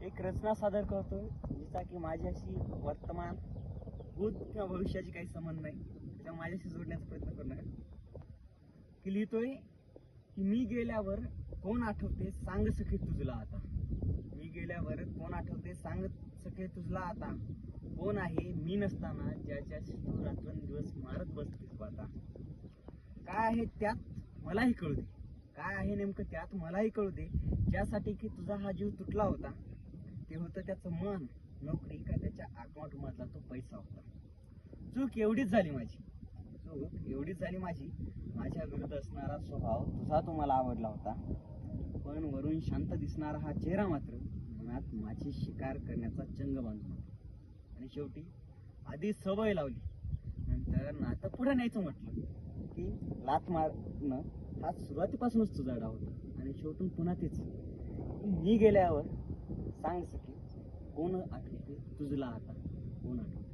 एक रचना सादर करतोय जिचा की माझ्याशी वर्तमान भूत किंवा भविष्याची काही संबंध नाही, त्याच्या माझ्याशी जोडण्याचा प्रयत्न करणार की लिहितोय की मी गेल्यावर कोण आठवते सांग सखे तुझला आता. मी गेल्यावर कोण आठवते सांग सखे तुझला आता. कोण आहे मी नसताना ज्याच्याशी तू रात्रंदिवस मारत बसतेस आता. काय आहे त्यात मलाही कळू दे, काय आहे नेमकं त्यात मलाही कळू दे. ज्यासाठी की तुझा हा जीव तुटला होता ते होतं त्याचं मन, नोकरी का त्याच्या अकाउंट मधला तो पैसा होता. चूक एवढीच झाली माझी, माझ्या विरुद्ध असणारा स्वभाव तुझा तुम्हाला आवडला होता, पण वरून शांत दिसणारा हा चेहरा मात्र मनात माझी शिकार करण्याचा चंग बांधून होता. आणि शेवटी आधी सवय लावली, नंतर नातं पुढे न्यायचं म्हटलं की लाथ मारणं हा सुरुवातीपासूनच तुझा डाव होता. आणि शेवटून पुन्हा तेच, मी गेल्यावर सांग सखे कोण आठवते तुझला आता, कोण आठवते.